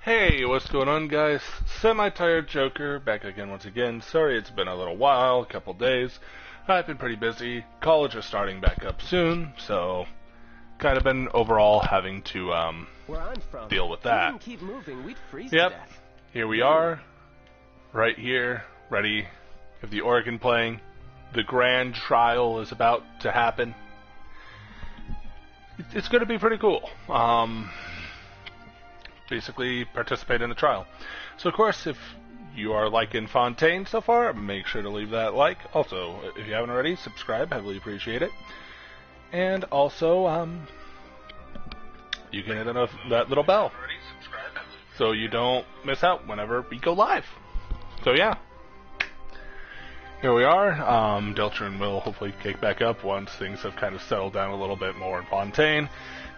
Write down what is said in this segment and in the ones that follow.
Hey, what's going on, guys? Semi-tired Joker, back again once again. Sorry it's been a little while, a couple days. I've been pretty busy. College is starting back up soon, so kind of been overall having to deal with that. Keep moving, we'd freeze Yep, to death. here we are, right here, ready. Have the organ playing. The grand trial is about to happen. It's going to be pretty cool. Basically participate in the trial. So of course, if you are liking Fontaine so far, make sure to leave that like. Also, if you haven't already, subscribe, heavily appreciate it. And also, you can hit that little bell, so you don't miss out whenever we go live. So yeah, here we are. Deltron will hopefully kick back up once things have kind of settled down a little bit more in Fontaine.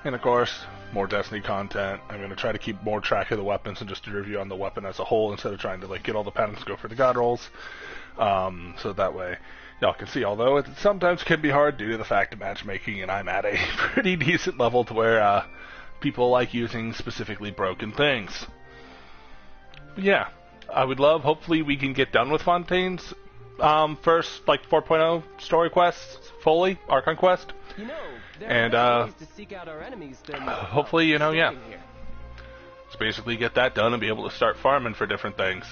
And of course, more Destiny content. I'm going to try to keep more track of the weapons and just do a review on the weapon as a whole instead of trying to like get all the patterns to go for the god rolls. So that way y'all can see, although it sometimes can be hard due to the fact of matchmaking, and I'm at a pretty decent level to where people like using specifically broken things. But yeah, I would love, hopefully we can get done with Fontaine's first like 4.0 story quests fully, Archon quest. You know, And to seek out our enemies, hopefully, you know, yeah. Let's basically get that done and be able to start farming for different things.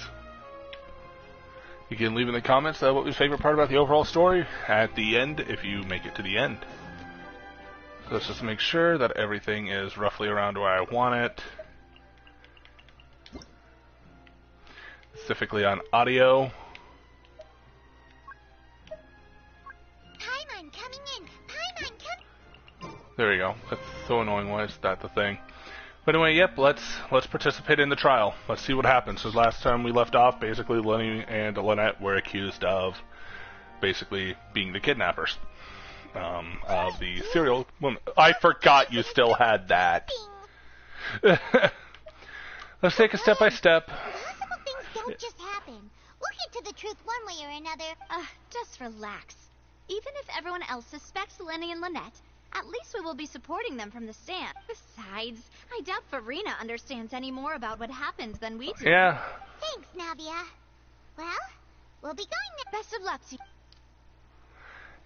You can leave in the comments what was your favorite part about the overall story at the end if you make it to the end. So let's just make sure that everything is roughly around where I want it. Specifically on audio. There we go. That's so annoying. Why is that the thing? But anyway, yep, let's participate in the trial. Let's see what happens. Because last time we left off, basically Lenny and Lynette were accused of basically being the kidnappers of the serial woman. I forgot you still had that. Let's take it step by step. Possible things don't just happen. We'll get to the truth one way or another. Just relax. Even if everyone else suspects Lenny and Lynette, at least we will be supporting them from the stand. Besides, I doubt Farina understands any more about what happened than we do. Yeah. Thanks, Navia. Well, we'll be going now. Best of luck to you.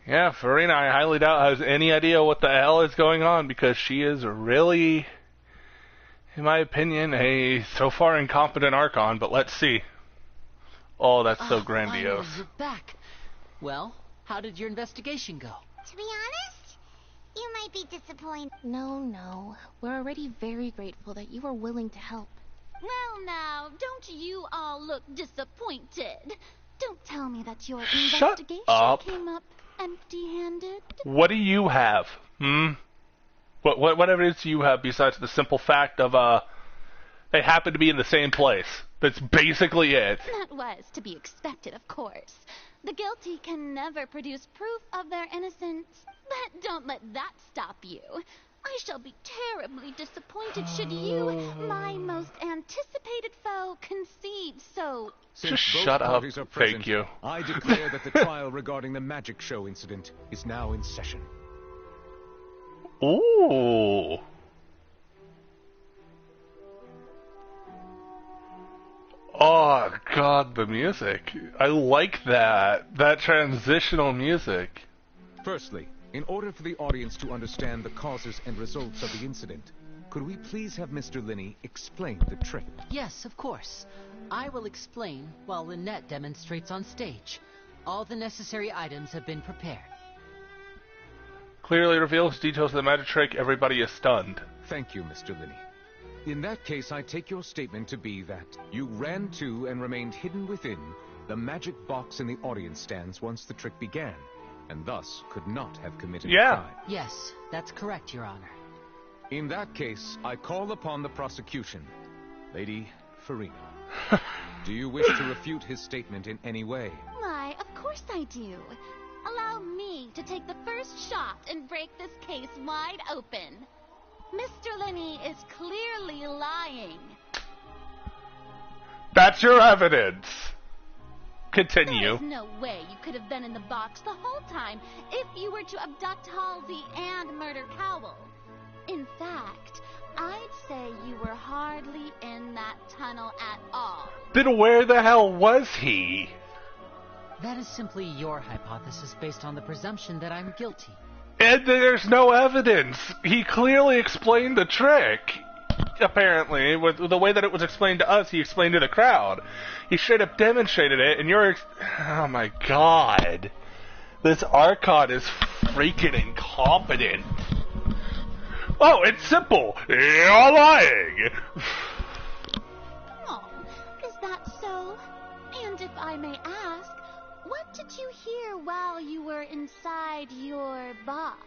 Yeah, Farina, I highly doubt has any idea what the hell is going on, because she is really, in my opinion, a so far incompetent Archon, but let's see. Oh, that's so grandiose. You're back. Well, how did your investigation go? To be honest, you might be disappointed. No. We're already very grateful that you were willing to help. Well, now, don't you all look disappointed. Don't tell me that your Shut investigation up. came up empty-handed. What do you have? What evidence do you have besides the simple fact of they happen to be in the same place? That's basically it. That was to be expected, of course. The guilty can never produce proof of their innocence. But don't let that stop you. I shall be terribly disappointed should you, my most anticipated foe, concede so... Just shut up. Thank you. I declare that the trial regarding the magic show incident is now in session. Ooh. Oh, God, the music. I like that. That transitional music. Firstly, in order for the audience to understand the causes and results of the incident, could we please have Mr. Linney explain the trick? Yes, of course. I will explain while Lynette demonstrates on stage. All the necessary items have been prepared. Clearly reveals details of the magic trick. Everybody is stunned. Thank you, Mr. Linney. In that case, I take your statement to be that you ran to and remained hidden within the magic box in the audience stands once the trick began, and thus could not have committed a crime. Yes, that's correct, Your Honor. In that case, I call upon the prosecution. Lady Farina, do you wish to refute his statement in any way? Why, of course I do. Allow me to take the first shot and break this case wide open. Mr. Linney is clearly lying. That's your evidence. Continue. There's no way you could have been in the box the whole time if you were to abduct Halsey and murder Cowell. In fact, I'd say you were hardly in that tunnel at all. Then where the hell was he? That is simply your hypothesis based on the presumption that I'm guilty. And there's no evidence. He clearly explained the trick. Apparently, with the way that it was explained to us, he explained to the crowd. He straight up demonstrated it, and oh my god. This Archon is freaking incompetent. Oh, it's simple. You're lying. Oh, is that so? And if I may ask, what did you hear while you were inside your box?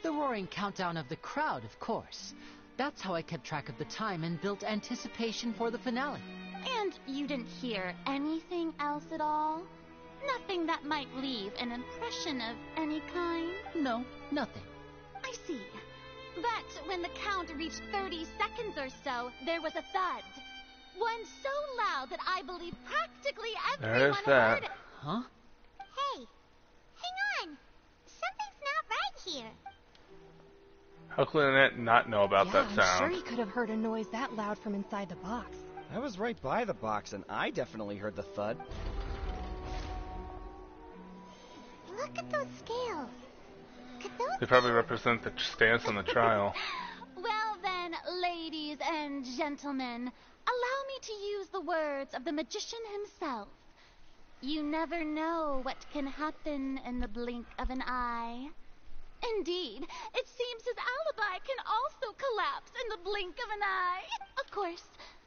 The roaring countdown of the crowd, of course. That's how I kept track of the time and built anticipation for the finale. And you didn't hear anything else at all? Nothing that might leave an impression of any kind? No, nothing. I see. But when the count reached 30 seconds or so, there was a thud. One so loud that I believe practically everyone heard it. Huh? Hey, hang on. Something's not right here. How could Lynette not know about that I'm sound? sure he could have heard a noise that loud from inside the box. I was right by the box, and I definitely heard the thud. Look at those scales. Could those They probably represent the stance on the trial. Well then, ladies and gentlemen, allow me to use the words of the magician himself. You never know what can happen in the blink of an eye. Indeed, it seems his alibi can also collapse in the blink of an eye. Of course,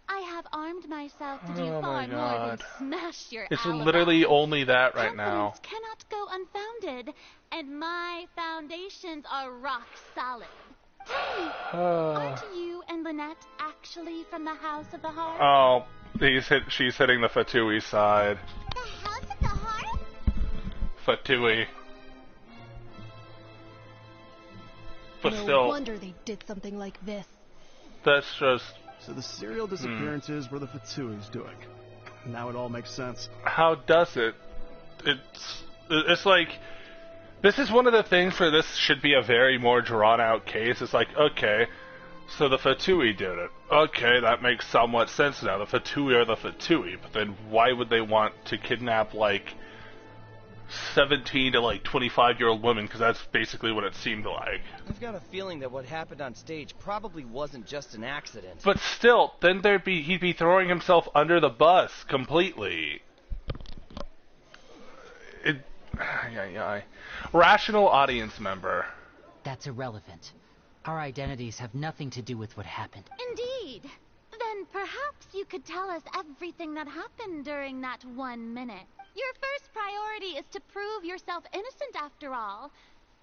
I have armed myself to do Oh far my more than God. smash your It's alibi. literally only that right now. Confidence cannot go unfounded, and my foundations are rock solid. Tell me, aren't you and Lynette actually from the House of the Heart? Oh, she's hitting the Fatui side. the House of the Heart? Fatui. But No still, wonder they did something like this. that's just... So the serial disappearances were the Fatsui's doing. Now it all makes sense. How does it? It's like... This is one of the things where this should be a very more drawn-out case. It's like, okay, so the Fatui did it. Okay, that makes somewhat sense now. The Fatui are the Fatui, but then why would they want to kidnap, like, 17 to, like, 25-year-old women? Because that's basically what it seemed like. I've got a feeling that what happened on stage probably wasn't just an accident. But still, then he'd be throwing himself under the bus completely. Rational audience member. That's irrelevant. Our identities have nothing to do with what happened. Indeed. Then perhaps you could tell us everything that happened during that 1 minute. Your first priority is to prove yourself innocent after all.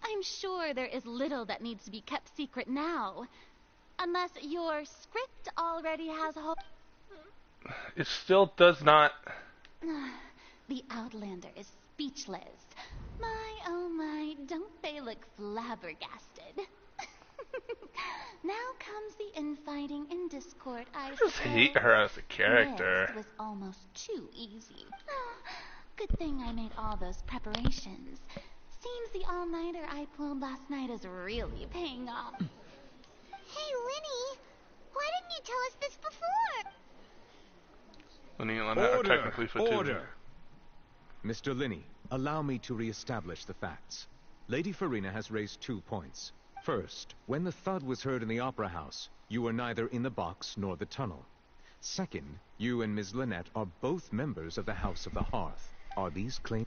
I'm sure there is little that needs to be kept secret now. Unless your script already has It still does not... The Outlander is speechless. My, oh my, don't they look flabbergasted? Now comes the infighting and discord, I just hate her as a character. This was almost too easy. Oh, good thing I made all those preparations. Seems the all-nighter I pulled last night is really paying off. Hey, Winnie. Why didn't you tell us this before? Linny and Lynette are technically Fatui. Order! Mr. Linney, allow me to re-establish the facts. Lady Farina has raised 2 points. First, when the thud was heard in the Opera House, you were neither in the box nor the tunnel. Second, you and Ms. Lynette are both members of the House of the Hearth. Are these claims...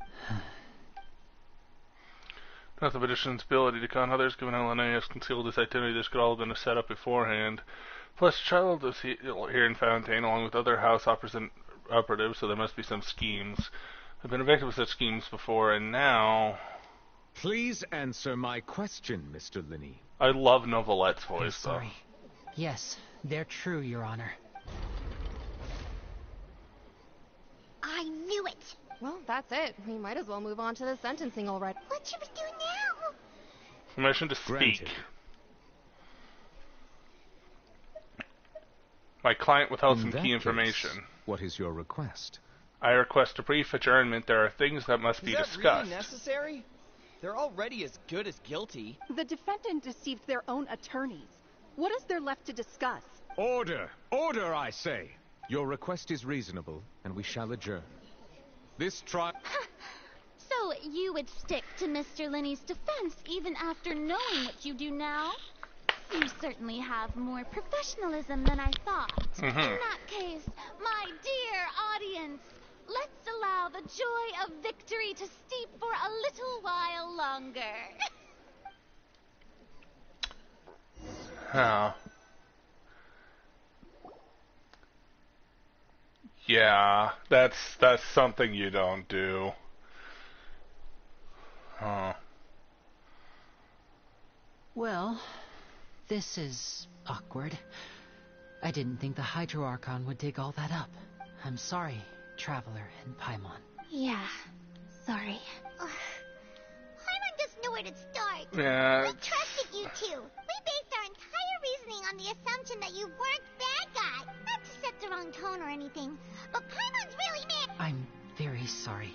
Not the magician's ability to con others, given how Lynette has concealed his identity, this could all have been a setup beforehand. Plus, Child is here in Fontaine, along with other house operatives, so there must be some schemes. I've been a victim of such schemes before, and now... Please answer my question, Mr. Linney. I love Novelette's voice, though. Sorry. Yes, they're true, Your Honor. I knew it. Well, that's it. We might as well move on to the sentencing already. What should we do now? Permission to speak. Granted. My client withheld In some that key case, information. what is your request? I request a brief adjournment. There are things that must Is be that discussed. really necessary? They're already as good as guilty. The defendant deceived their own attorneys. What is there left to discuss? Order! Order, I say! Your request is reasonable, and we shall adjourn. This trial... So you would stick to Mr. Linney's defense even after knowing what you do now? You certainly have more professionalism than I thought. In that case, my dear audience, let's allow the joy of victory to steep for a little while longer. Oh. Yeah, that's something you don't do. Huh. Well, this is awkward. I didn't think the Hydro Archon would dig all that up. I'm sorry, Traveler and Paimon. Yeah, sorry. Paimon just knew where to start. Yeah. We trusted you two. We based our entire reasoning on the assumption that you weren't bad guy. Not to set the wrong tone or anything, but Paimon's really mad. I'm very sorry.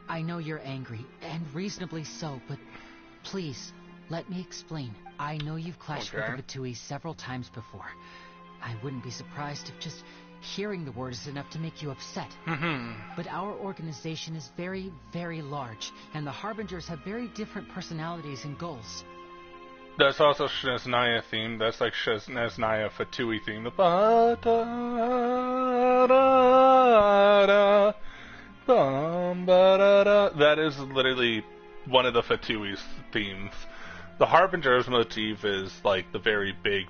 I know you're angry, and reasonably so, but please, let me explain. I know you've clashed with the Fatui several times before. I wouldn't be surprised if just hearing the word is enough to make you upset. But our organization is very, very large, and the Harbingers have very different personalities and goals. That's also Shesnaya theme. That's like Shesnaya Fatui theme. The ba-da-da-da, bum-ba-da-da. That is literally one of the Fatui's themes. The Harbinger's motif is like the very big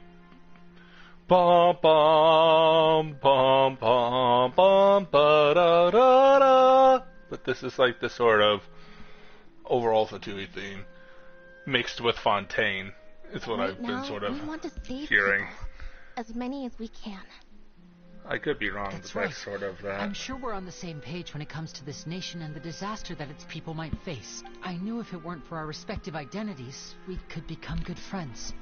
bum bum bum bum bum ba da da da. But this is like the sort of overall Fatui theme mixed with Fontaine. It's what I've been sort of we want to save hearing. people. As many as we can. I could be wrong, That's but right. that's sort of that. I'm sure we're on the same page when it comes to this nation and the disaster that its people might face. I knew if it weren't for our respective identities, we could become good friends.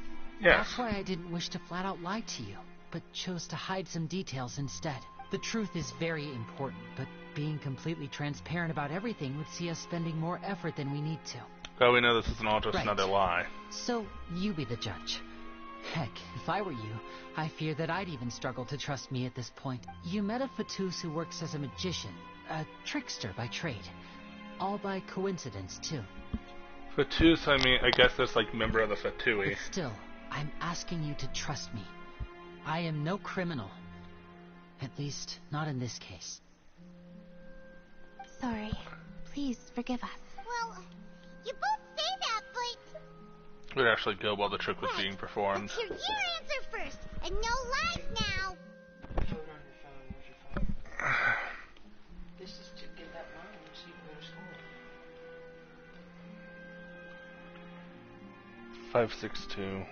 Yes. That's why I didn't wish to flat out lie to you, but chose to hide some details instead. The truth is very important, but being completely transparent about everything would see us spending more effort than we need to. Well, we know this isn't all just Right. another lie. So, you be the judge. Heck, if I were you, I fear that I'd even struggle to trust me at this point. You met a Fatus who works as a magician, a trickster by trade. All by coincidence, too. Fatus, I mean, I guess that's like member of the Fatui. But still, I'm asking you to trust me. I am no criminal. At least, not in this case. Sorry. Please forgive us. Well, you both say that, but... We'd actually go while the trick was being performed. Let's hear your answer first, and no lies now. Show it on your phone. Where's your phone? This is to get that line and see where to score. 562. 562.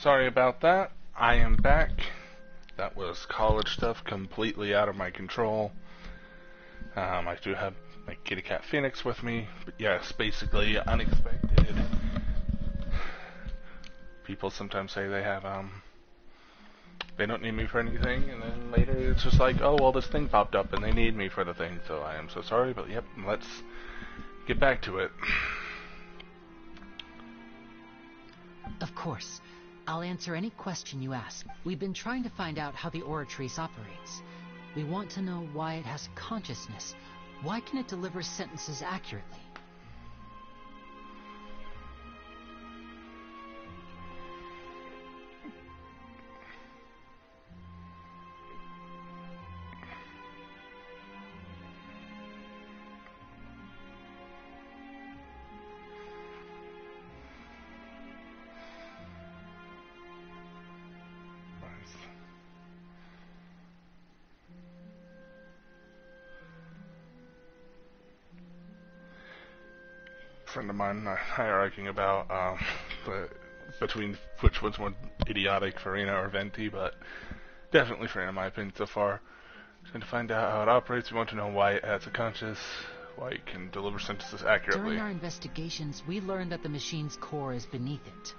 sorry about that. I am back. That was college stuff completely out of my control. I do have my kitty cat Phoenix with me, but yes, basically unexpected. People sometimes say they have, they don't need me for anything, and then later it's just like, oh, well, this thing popped up and they need me for the thing, so I am so sorry, but yep, let's get back to it. Of course. I'll answer any question you ask. We've been trying to find out how the Oratrice operates. We want to know why it has consciousness. Why can it deliver sentences accurately? Friend of mine and I are arguing about between which one's more idiotic, Farina or Venti, but definitely Farina in my opinion so far. Trying to find out how it operates. We want to know why it has a conscience, why it can deliver sentences accurately. During our investigations, we learned that the machine's core is beneath it.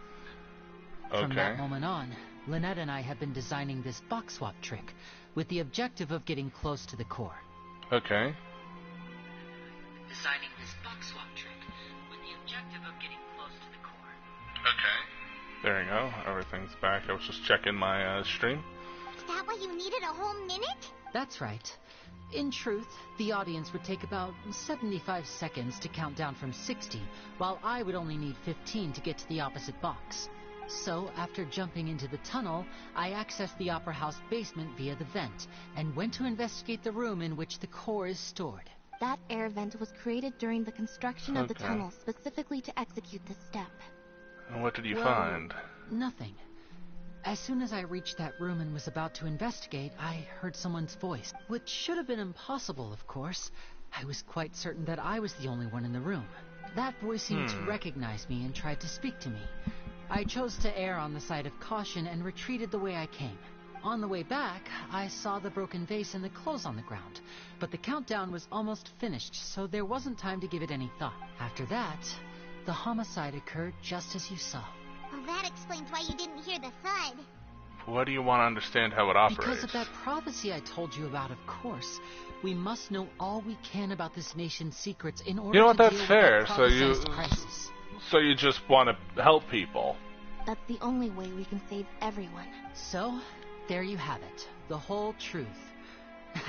Okay. From that moment on, Lynette and I have been designing this box swap trick with the objective of getting close to the core. Okay. Designing this box swap trick with the objective of getting close to the core. Okay. There you go. Everything's back. I was just checking my stream. Is that why you needed a whole minute? That's right. In truth, the audience would take about 75 seconds to count down from 60, while I would only need 15 to get to the opposite box. So, after jumping into the tunnel, I accessed the Opera House basement via the vent, and went to investigate the room in which the core is stored. That air vent was created during the construction of the tunnel specifically to execute this step. And what did you find? Nothing. As soon as I reached that room and was about to investigate, I heard someone's voice, which should have been impossible, of course. I was quite certain that I was the only one in the room. That voice seemed to recognize me and tried to speak to me. I chose to err on the side of caution and retreated the way I came. On the way back, I saw the broken vase and the clothes on the ground, but the countdown was almost finished, so there wasn't time to give it any thought. After that, the homicide occurred just as you saw. Well, that explains why you didn't hear the thud. What do you want to understand how it operates? Because of that prophecy I told you about, of course. We must know all we can about this nation's secrets in order to deal with that prophesized crisis. So you just want to help people. That's the only way we can save everyone. So, there you have it. The whole truth.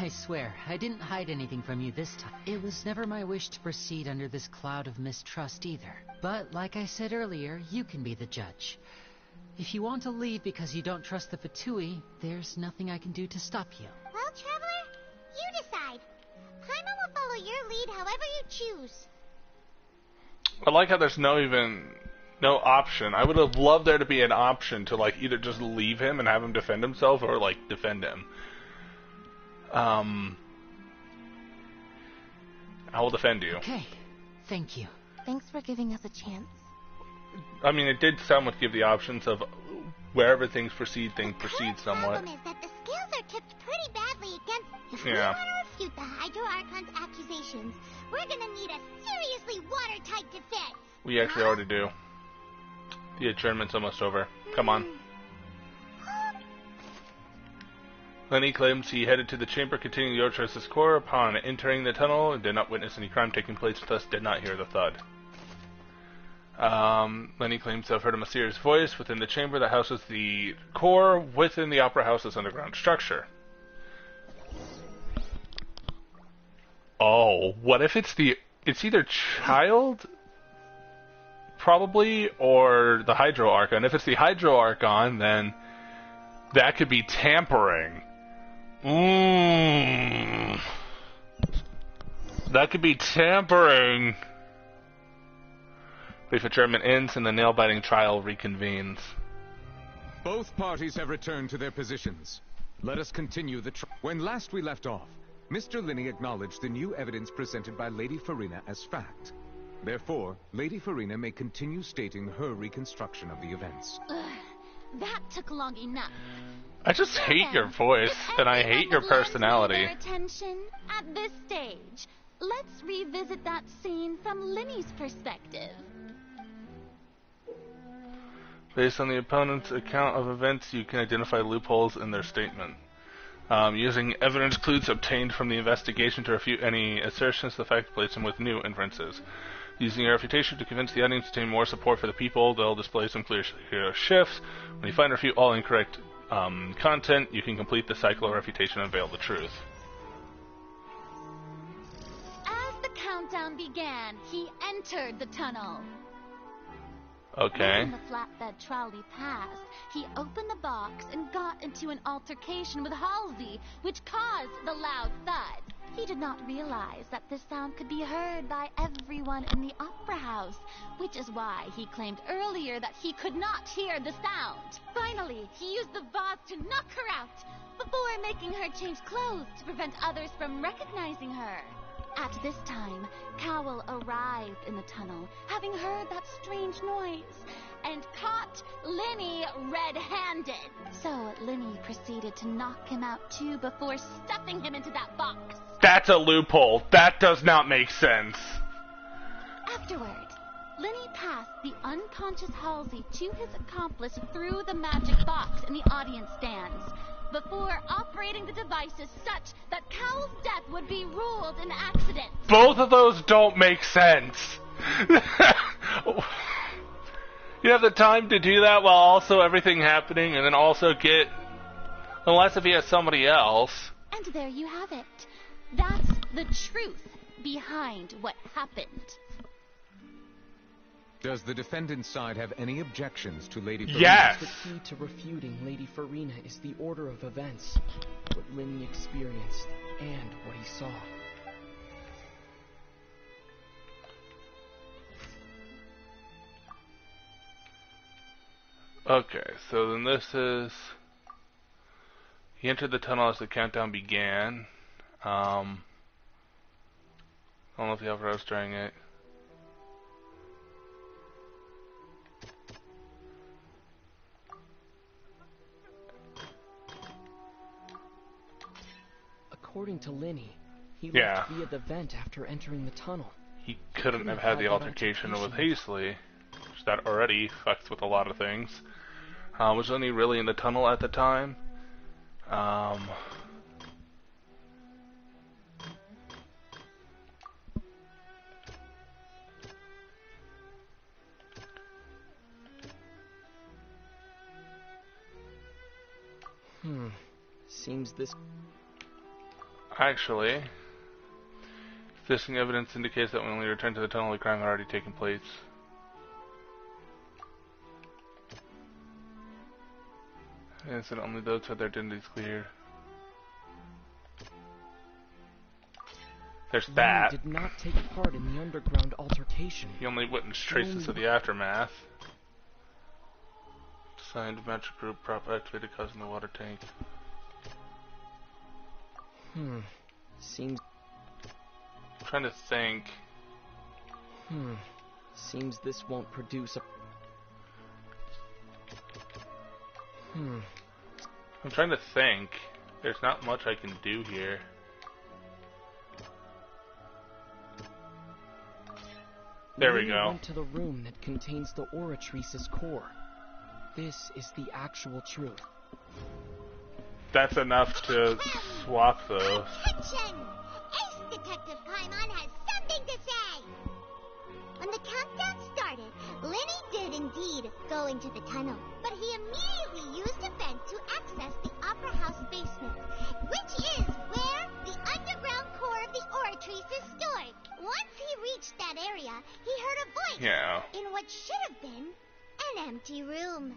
I swear, I didn't hide anything from you this time. It was never my wish to proceed under this cloud of mistrust either. But, like I said earlier, you can be the judge. If you want to leave because you don't trust the Fatui, there's nothing I can do to stop you. Well, Traveler, you decide. Paimon will follow your lead however you choose. I like how there's no option. I would have loved there to be an option to, like, either just leave him and have him defend himself or, like, defend him. I will defend you. Okay. Thank you. Thanks for giving us a chance. I mean, it did somewhat give the options of wherever things proceed somewhat. The problem is that the scales are tipped pretty badly against... If we Yeah. want to refute the Hydro Archon's accusations, we're gonna need a seriously watertight defense. We actually already do. The adjournment's almost over. Come on. Lenny claims he headed to the chamber containing the Oratrice's core upon entering the tunnel and did not witness any crime taking place, thus did not hear the thud. Lenny claims to have heard a mysterious voice within the chamber that houses the core within the Opera House's underground structure. Oh, what if it's either Child, probably, or the Hydro Archon. If it's the Hydro Archon, then that could be tampering. That could be tampering. Brief adjournment ends and the nail-biting trial reconvenes. Both parties have returned to their positions. Let us continue the trial. When last we left off, Mr. Linney acknowledged the new evidence presented by Lady Farina as fact. Therefore, Lady Farina may continue stating her reconstruction of the events. That took long enough. I just hate your voice, and I hate your personality. Their attention at this stage. Let's revisit that scene from Linny's perspective. Based on the opponent's account of events, you can identify loopholes in their statement. Using evidence clues obtained from the investigation to refute any assertions, the fact places them with new inferences. Using your reputation to convince the audience to obtain more support for the people, they'll display some clear shifts. When you find and refute all incorrect content, you can complete the cycle of refutation and unveil the truth. As the countdown began, he entered the tunnel. Okay. When the flatbed trolley passed, he opened the box and got into an altercation with Halsey, which caused the loud thud. He did not realize that this sound could be heard by everyone in the opera house, which is why he claimed earlier that he could not hear the sound. Finally, he used the vase to knock her out, before making her change clothes to prevent others from recognizing her. At this time, Cowell arrived in the tunnel, having heard that strange noise, and caught Linny red-handed. So Linny proceeded to knock him out too before stuffing him into that box. That's a loophole. That does not make sense. Afterward, Linny passed the unconscious Halsey to his accomplice through the magic box in the audience stands, before operating the devices such that Cowell's death would be ruled an accident. Both of those don't make sense. You have the time to do that while also everything happening, and then also get... Unless if he has somebody else. And there you have it. That's the truth behind what happened. Does the defendant's side have any objections to Lady Farina? Yes! The key to refuting Lady Farina is the order of events, what Linny experienced, and what he saw. Okay, so then this is... He entered the tunnel as the countdown began. I don't know if he overrose during it. According to Linny, he left via the vent after entering the tunnel. He couldn't have had the altercation with Hazley, which that already fucks with a lot of things. Was Linny really in the tunnel at the time? Seems this... Actually, existing evidence indicates that when we returned to the tunnel, the crime had already taken place. And said only those who had their identities cleared. There's that. Did not take part in the underground altercation. He only witnessed traces of the aftermath. Signed magic group prop activated causing the water tank. Seems... I'm trying to think. Seems this won't produce a... I'm trying to think. There's not much I can do here. There we go. Went to the room that contains the Oratrice's core. This is the actual truth. That's enough to swap those. Attention! Ace Detective Paimon has something to say! When the countdown started, Linny did indeed go into the tunnel, but he immediately used a vent to access the Opera House basement, which is where the underground core of the Oratrice is stored. Once he reached that area, he heard a voice in what should have been an empty room.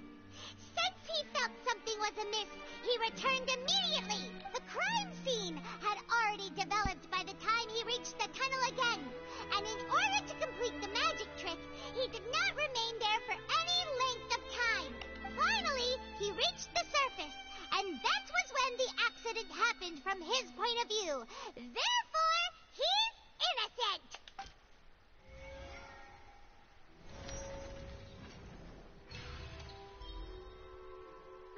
Since he felt something was amiss, he returned immediately. The crime scene had already developed by the time he reached the tunnel again. And in order to complete the magic trick, he did not remain there for any length of time. Finally, he reached the surface, and that was when the accident happened from his point of view. Therefore, he's innocent.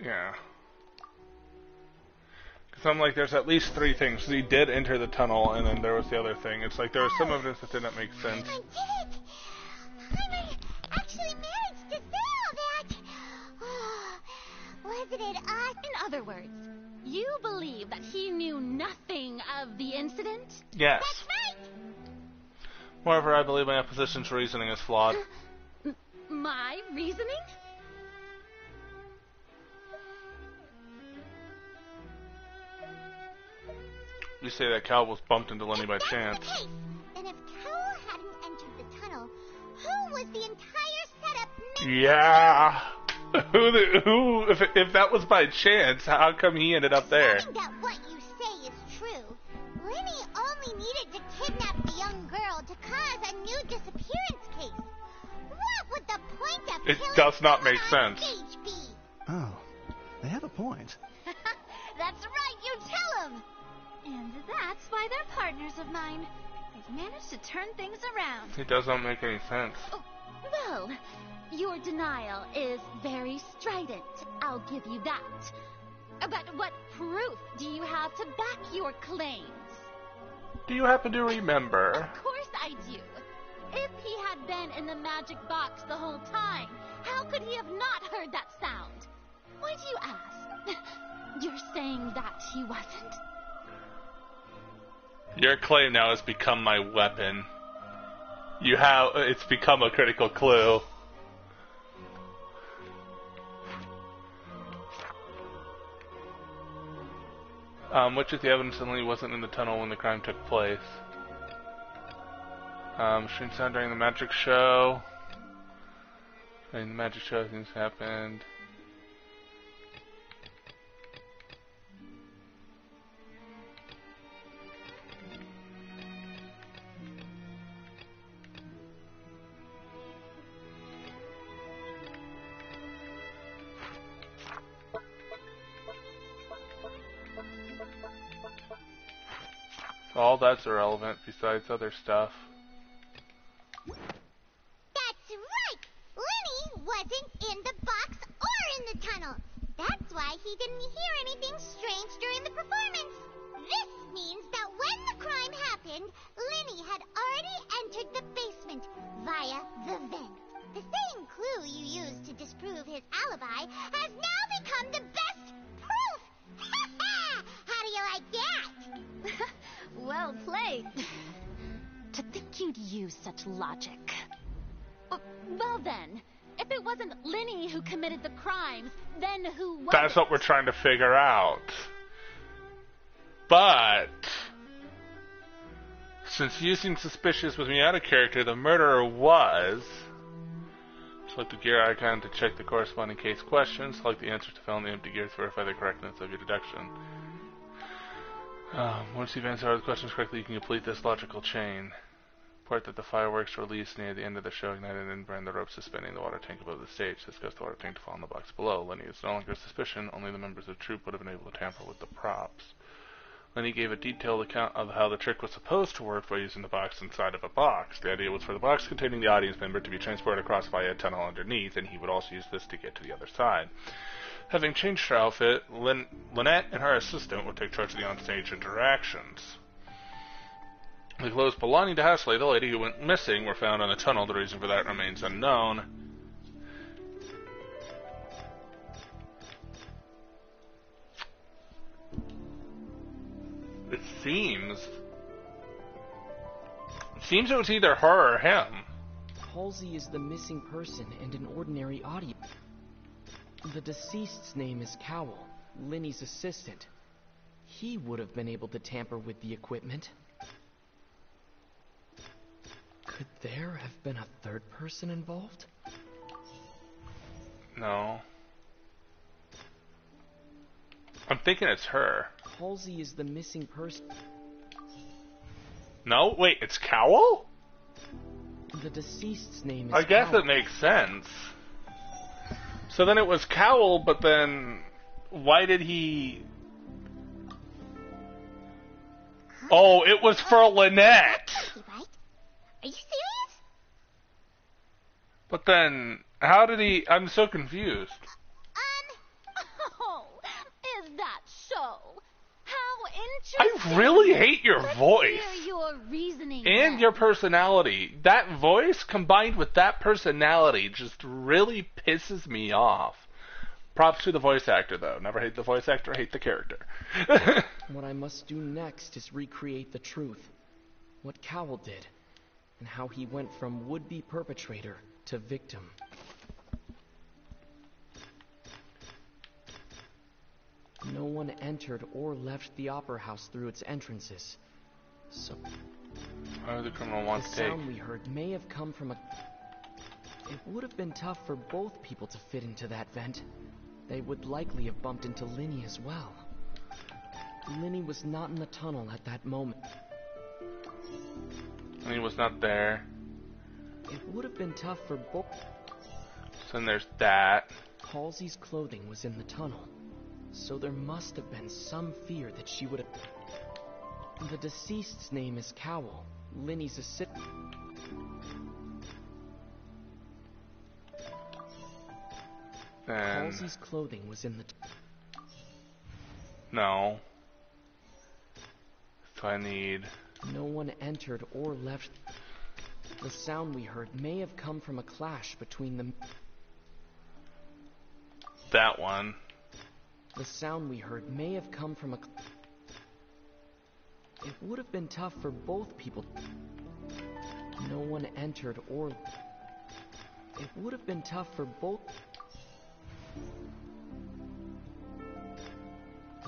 Yeah. Because I'm like, there's at least 3 things. He did enter the tunnel, and then there was the other thing. It's like there was some evidence that didn't make sense. I did it! I actually managed to say all that! Wasn't it awesome? In other words, you believe that he knew nothing of the incident? Yes. That's right! Moreover, I believe my opposition's reasoning is flawed. My reasoning? You say that Cal was bumped into Lenny by If that's chance. the case, then if Cowell hadn't entered the tunnel, who was the entire setup meant? Yeah. If that was by chance, how come he ended up there? Assuming that what you say is true, Lenny only needed to kidnap the young girl to cause a new disappearance case. What would the point of It killing does not someone make on sense. stage be? Oh, they have a point. That's right, you tell him! And that's why they're partners of mine. They've managed to turn things around. It does not make any sense. Oh, well, your denial is very strident. I'll give you that. But what proof do you have to back your claims? Do you happen to remember? Of course I do. If he had been in the magic box the whole time, how could he have not heard that sound? Why do you ask? You're saying that he wasn't? Your claim now has become my weapon. It's become a critical clue. Which is the evidence that Lenny wasn't in the tunnel when the crime took place? Strange sound during the magic show. During the magic show, things happened. All that's irrelevant besides other stuff. That's right! Lenny wasn't in the box or in the tunnel. That's why he didn't hear anything strange during the performance. This means that when the crime happened, Lenny had already entered the basement via the vent. The same clue you used to disprove his alibi has now become the best proof! How do you like that? Well played. To think you'd use such logic. Well then, if it wasn't Lenny who committed the crimes, then who was That's what we're trying to figure out. But since using suspicious was me out of character, the murderer was. Select the gear icon to check the corresponding case questions. Select the answer to fill in the empty gear to verify the correctness of your deduction. Once you've answered all the questions correctly, you can complete this logical chain. Report that the fireworks released near the end of the show ignited and burned the rope suspending the water tank above the stage. This caused the water tank to fall in the box below. Lenny is no longer a suspicion. Only the members of the troupe would have been able to tamper with the props. Lenny gave a detailed account of how the trick was supposed to work by using the box inside of a box. The idea was for the box containing the audience member to be transported across via a tunnel underneath, and he would also use this to get to the other side. Having changed her outfit, Lynette and her assistant would take charge of the onstage interactions. The clothes belonging to Hasley, the lady who went missing, were found in the tunnel. The reason for that remains unknown. It seems it was either her or him. Halsey is the missing person and an ordinary audience. The deceased's name is Cowell, Lenny's assistant. He would have been able to tamper with the equipment. Could there have been a third person involved? No. I'm thinking it's her. Halsey is the missing person. No? Wait, it's Cowell? The deceased's name is I guess Cowell. it makes sense. So then it was Cowell, but then why did he... Oh, it was for Lynette! Right? Are you serious? But then, how did he... I'm so confused. So, how interesting. I really hate your Let's voice. hear your reasoning And then. your personality. That voice combined with that personality just really pisses me off. Props to the voice actor, though. Never hate the voice actor, hate the character. What I must do next is recreate the truth. What Cowell did, and how he went from would-be perpetrator to victim. No one entered or left the Opera House through its entrances. So, Why would the criminal want the to take? sound we heard may have come from a... It would have been tough for both people to fit into that vent. They would likely have bumped into Linny as well. Linny was not in the tunnel at that moment. And he was not there. It would have been tough for both... So then there's that. Halsey's clothing was in the tunnel, so there must have been some fear that she would have... The deceased's name is Cowell, Linny's assistant. Then... Halsey's clothing was in the... No. So I need... No one entered or left. The sound we heard may have come from a clash between them. that one. The sound we heard may have come from a... It would have been tough for both people. No one entered or... It would have been tough for both...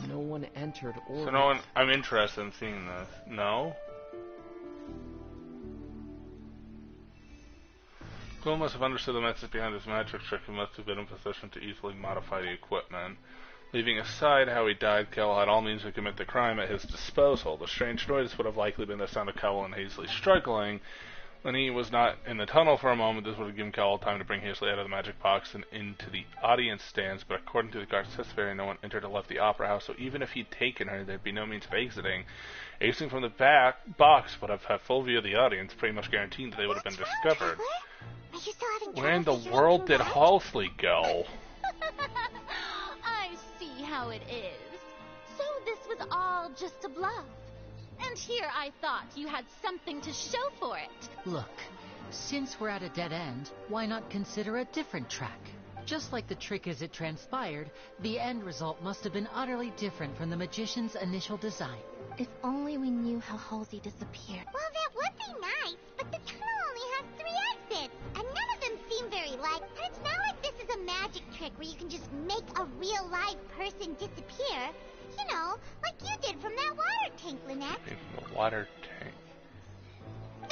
No one entered or... So no one... I'm interested in seeing this. No? Quill must have understood the message behind his magic trick and must have been in position to easily modify the equipment. Leaving aside how he died, Cowell had all means to commit the crime at his disposal. The strange noise would have likely been the sound of Cowell and Hazley struggling. When he was not in the tunnel for a moment, this would have given Cowell time to bring Hazley out of the magic box and into the audience stands, but according to the guard's testimony, no one entered or left the opera house, so even if he'd taken her, there'd be no means of exiting. Exiting from the back box would have had full view of the audience, pretty much guaranteeing that they would have been discovered. Are you still having Where in the trouble world did figuring Halsey go? I see how it is. So this was all just a bluff. And here I thought you had something to show for it. Look, since we're at a dead end, why not consider a different track? Just like the trick as it transpired, the end result must have been utterly different from the magician's initial design. If only we knew how Halsey disappeared. Well, that would be nice, but the tunnel only has 3 exits, and none of them seem very like. And it's not like this is a magic trick where you can just make a real live person disappear. You know, like you did from that water tank, Lynette. The water tank.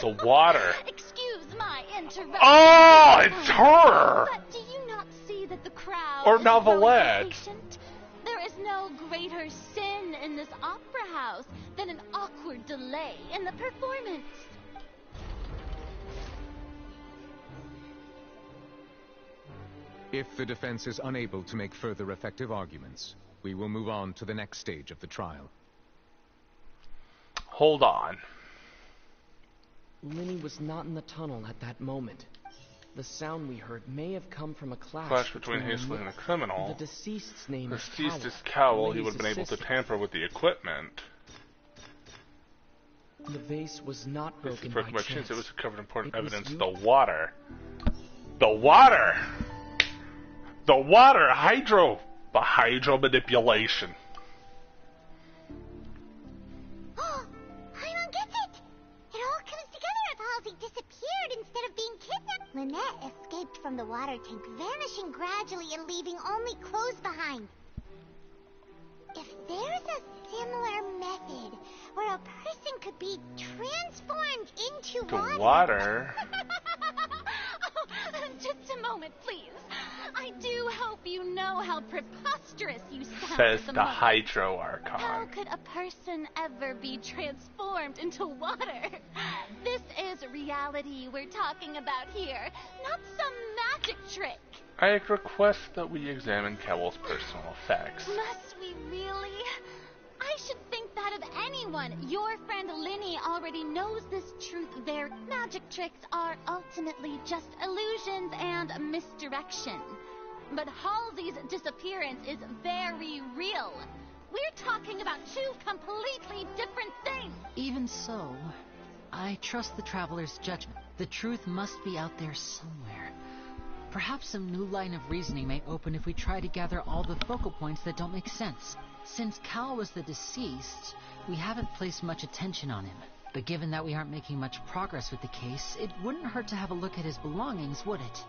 The water. Excuse my interruption. Oh, it's her! But do you not see that the crowd Or is Novelette. growing impatient? There is no greater sin in this opera house than an awkward delay in the performance. If the defense is unable to make further effective arguments, we will move on to the next stage of the trial. Hold on. Linny was not in the tunnel at that moment. The sound we heard may have come from a Clash between Hazley and a criminal. The deceased's name The is deceased Cowell. is Cowell. He Linny's would have been able to assistant. tamper with the equipment. The vase was not This is broken broken by by chance. It was covered in important It was evidence. you- The water. The water! The water! Hydro manipulation. Oh, Paimon gets it! It all comes together if Halsey disappeared instead of being kidnapped. Lynette escaped from the water tank, vanishing gradually and leaving only clothes behind. If there's a similar method where a person could be transformed into The water. Oh, just a moment, please. I do hope you know how preposterous you sound Says at the the moment. Hydro How Archon. could a person ever be transformed into water? This is reality we're talking about here, not some magic trick. I request that we examine Cowell's personal effects. Must we really? I should think that of anyone. Your friend Linny already knows this truth. Their magic tricks are ultimately just illusions and misdirection. But Halsey's disappearance is very real. We're talking about two completely different things. Even so, I trust the traveler's judgment. The truth must be out there somewhere. Perhaps some new line of reasoning may open if we try to gather all the focal points that don't make sense. Since Cal was the deceased, we haven't placed much attention on him. But given that we aren't making much progress with the case, it wouldn't hurt to have a look at his belongings, would it?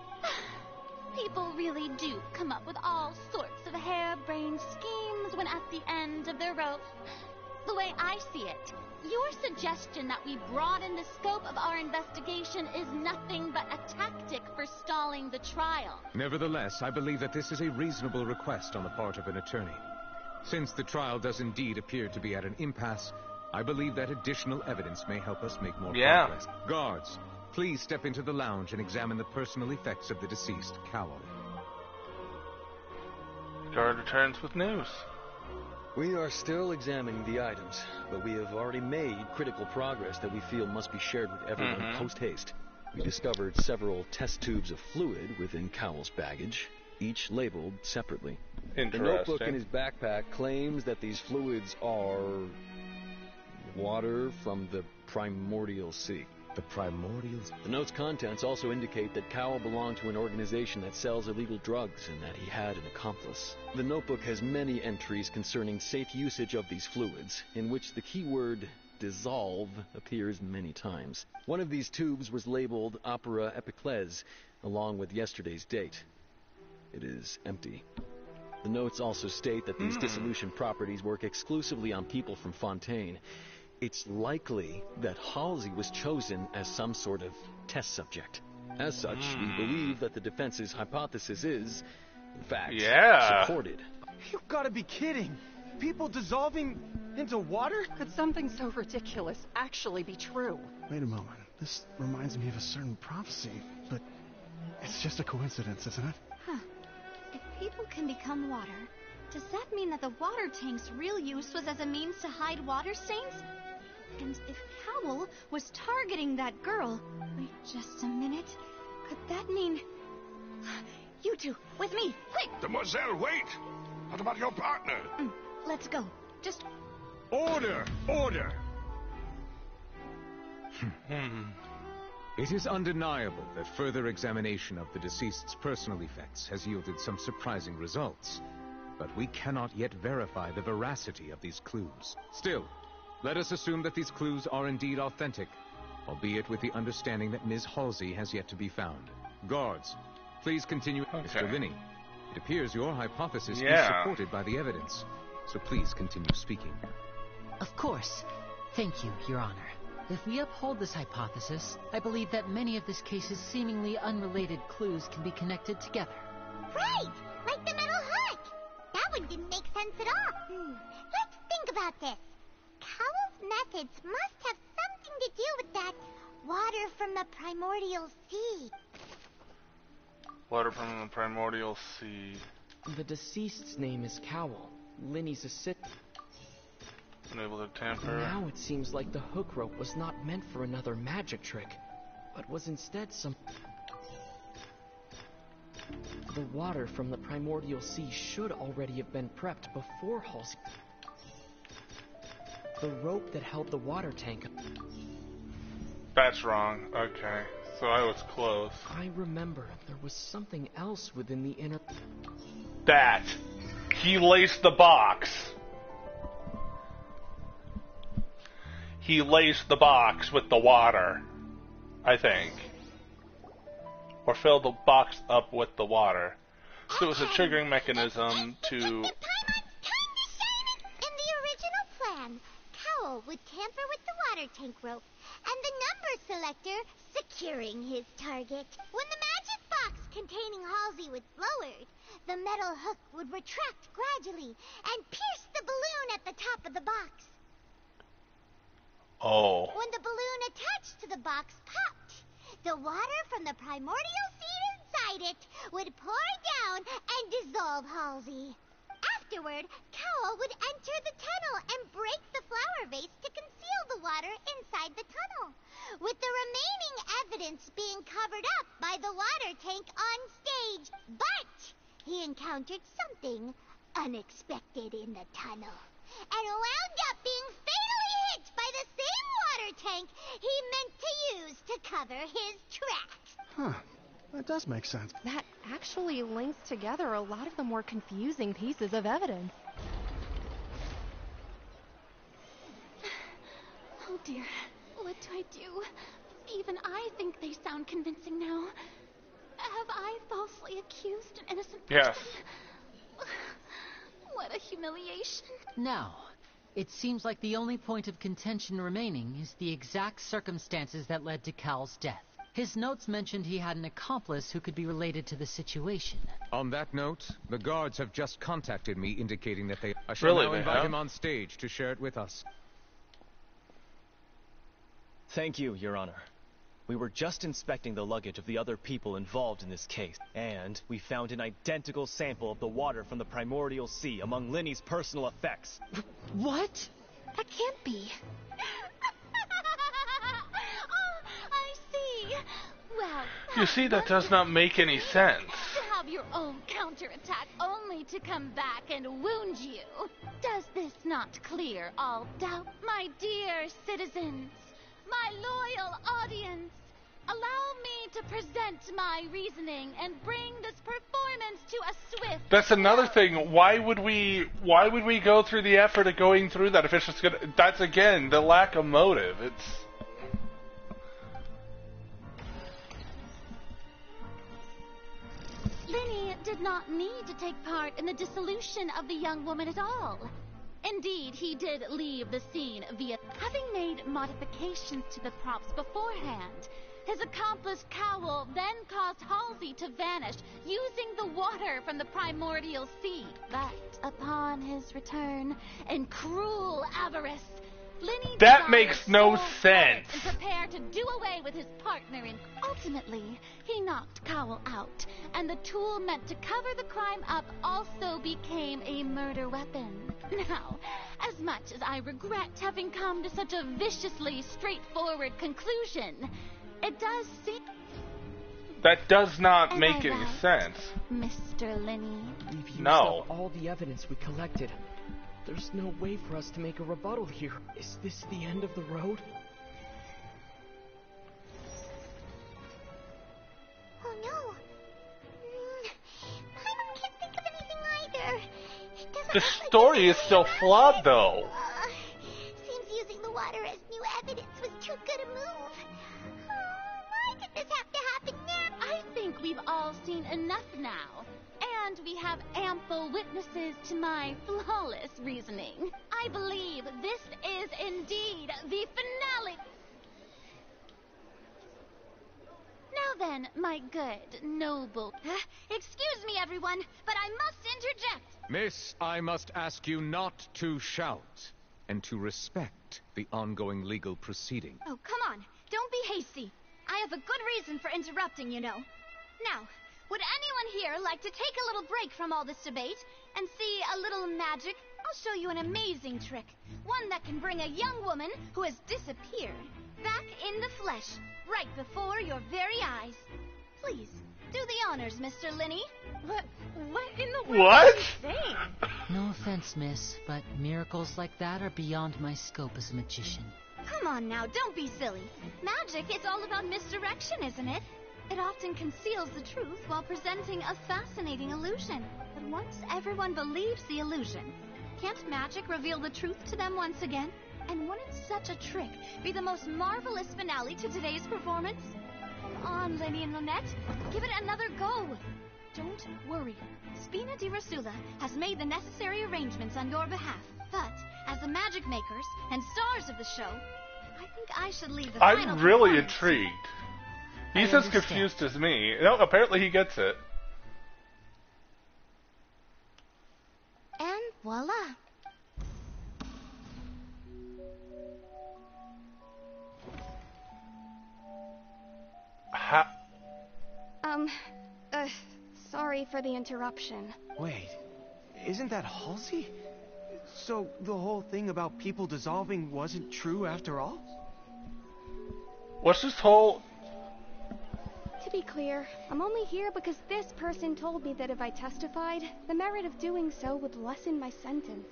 People really do come up with all sorts of harebrained schemes when at the end of their rope. The way I see it, your suggestion that we broaden the scope of our investigation is nothing but a tactic for stalling the trial. Nevertheless, I believe that this is a reasonable request on the part of an attorney. Since the trial does indeed appear to be at an impasse, I believe that additional evidence may help us make more progress. Guards, please step into the lounge and examine the personal effects of the deceased, Cowell. Guard returns with news. We are still examining the items, but we have already made critical progress that we feel must be shared with everyone post-haste. We discovered several test tubes of fluid within Cowell's baggage, each labeled separately. The notebook in his backpack claims that these fluids are water from the primordial sea. The primordial sea? The note's contents also indicate that Cowell belonged to an organization that sells illegal drugs and that he had an accomplice. The notebook has many entries concerning safe usage of these fluids, in which the keyword dissolve appears many times. One of these tubes was labeled Opera Epiclese, along with yesterday's date. It is empty. The notes also state that these dissolution properties work exclusively on people from Fontaine. It's likely that Halsey was chosen as some sort of test subject. As such, we believe that the defense's hypothesis is, in fact, supported. You've got to be kidding! People dissolving into water? Could something so ridiculous actually be true? Wait a moment. This reminds me of a certain prophecy, but it's just a coincidence, isn't it? Huh. If people can become water, does that mean that the water tank's real use was as a means to hide water stains? And if Cowell was targeting that girl... Wait just a minute. Could that mean... You two, with me, quick! Demoiselle, wait! What about your partner? Let's go. Just... Order! Order! It is undeniable that further examination of the deceased's personal effects has yielded some surprising results. But we cannot yet verify the veracity of these clues. Still, let us assume that these clues are indeed authentic, albeit with the understanding that Ms. Halsey has yet to be found. Guards, please continue. Mr. Linney, it appears your hypothesis is supported by the evidence, so please continue speaking. Of course. Thank you, Your Honor. If we uphold this hypothesis, I believe that many of this case's seemingly unrelated clues can be connected together. Right! Like the metal hook! That one didn't make sense at all. Let's think about this. Cowell's methods must have something to do with that water from the primordial sea. Water from the primordial sea. The deceased's name is Cowell, Linny's assistant. Unable to tamper. Now it seems like the hook rope was not meant for another magic trick, but was instead some... The water from the primordial sea should already have been prepped before Halsey... The rope that held the water tank... That's wrong. Okay. So I was close. I remember there was something else within the inner... That! He laced the box! He laced the box with the water, I think. Or filled the box up with the water. So it was a triggering mechanism to... In the original plan, Cowell would tamper with the water tank rope, and the number selector securing his target. When the magic box containing Halsey was lowered, the metal hook would retract gradually and pierce the balloon at the top of the box. Oh. When the balloon attached to the box popped, the water from the primordial sea inside it would pour down and dissolve Halsey. Afterward, Cowell would enter the tunnel and break the flower vase to conceal the water inside the tunnel, with the remaining evidence being covered up by the water tank on stage. But he encountered something unexpected in the tunnel. and wound up being fatally hit by the same water tank he meant to use to cover his tracks. Huh. That does make sense. That actually links together a lot of the more confusing pieces of evidence. Oh dear, what do I do? Even I think they sound convincing now. Have I falsely accused an innocent person? Yes. What a humiliation. Now, it seems like the only point of contention remaining is the exact circumstances that led to Cal's death. His notes mentioned he had an accomplice who could be related to the situation. On that note, the guards have just contacted me indicating that I shall now invite him on stage to share it with us. Thank you, Your Honor. We were just inspecting the luggage of the other people involved in this case, and we found an identical sample of the water from the primordial sea among Lenny's personal effects. What? That can't be. I see. Well, you see, that does not make any sense. To have your own counterattack only to come back and wound you. Does this not clear all doubt, my dear citizens? My loyal audience, allow me to present my reasoning and bring this performance to a swift... That's another thing. Why would we go through the effort of going through that if it's just gonna... That's, again, the lack of motive. It's... Lenny did not need to take part in the dissolution of the young woman at all. Indeed, he did leave the scene via having made modifications to the props beforehand. His accomplice Cowell then caused Halsey to vanish using the water from the primordial sea. But upon his return, in cruel avarice, Lenny that makes no sense. And prepared to do away with his partner. And ultimately, he knocked Cowell out, and the tool meant to cover the crime up also became a murder weapon. Now, as much as I regret having come to such a viciously straightforward conclusion, it does seem... That does not make any sense. Mr. Lenny? We've used No. up all the evidence we collected. There's no way for us to make a rebuttal here. Is this the end of the road? Oh no. I can't think of anything either. The story is still flawed, though. Seems using the water as new evidence was too good a move. Why did this have to happen now? I think we've all seen enough now. And we have ample witnesses to my flawless reasoning. I believe this is indeed the finale. Now then, my good, noble... Excuse me, everyone, but I must interject. Miss, I must ask you not to shout, and to respect the ongoing legal proceeding. Oh, come on. Don't be hasty. I have a good reason for interrupting, you know. Now, would anyone here like to take a little break from all this debate and see a little magic? I'll show you an amazing trick. One that can bring a young woman who has disappeared back in the flesh, right before your very eyes. Please, do the honors, Mr. Lenny. What in the world What? are you saying? No offense, miss, but miracles like that are beyond my scope as a magician. Come on now, don't be silly. Magic is all about misdirection, isn't it? It often conceals the truth while presenting a fascinating illusion. But once everyone believes the illusion, can't magic reveal the truth to them once again? And wouldn't such a trick be the most marvelous finale to today's performance? Come on, Lenny and Lynette. Give it another go. Don't worry. Spina di Rasula has made the necessary arrangements on your behalf. But, as the magic makers and stars of the show, I think I should leave the final I'm really performance. intrigued. He's as confused as me. No, apparently he gets it. And voila. Sorry for the interruption. Wait, isn't that Halsey? So the whole thing about people dissolving wasn't true after all? What's this whole... To to be clear, I'm only here because this person told me that if I testified, the merit of doing so would lessen my sentence.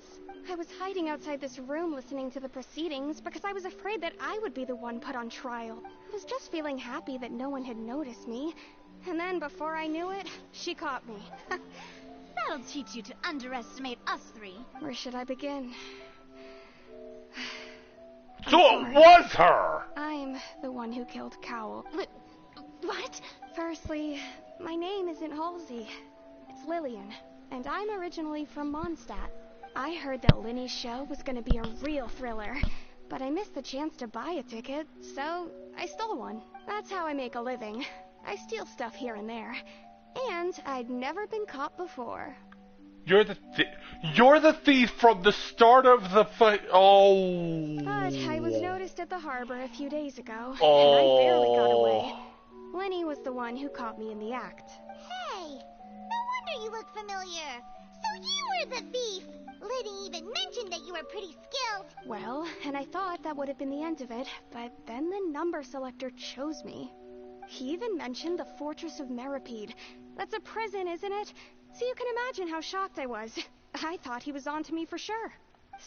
I was hiding outside this room listening to the proceedings because I was afraid that I would be the one put on trial. I was just feeling happy that no one had noticed me. And then, before I knew it, she caught me. That'll teach you to underestimate us three. Where should I begin? So it was her! I'm the one who killed Cowell. What? Firstly, my name isn't Halsey. It's Lillian, and I'm originally from Mondstadt. I heard that Linny's show was going to be a real thriller, but I missed the chance to buy a ticket, so I stole one. That's how I make a living. I steal stuff here and there, and I'd never been caught before. You're the thief from the start of the fight. Oh. But I was noticed at the harbor a few days ago, Oh. and I barely got away. Lenny was the one who caught me in the act. Hey, no wonder you look familiar. So you were the thief. Liddy even mentioned that you were pretty skilled. Well, and I thought that would have been the end of it, but then the number selector chose me. He even mentioned the Fortress of Meripede. That's a prison, isn't it? So you can imagine how shocked I was. I thought he was on to me for sure.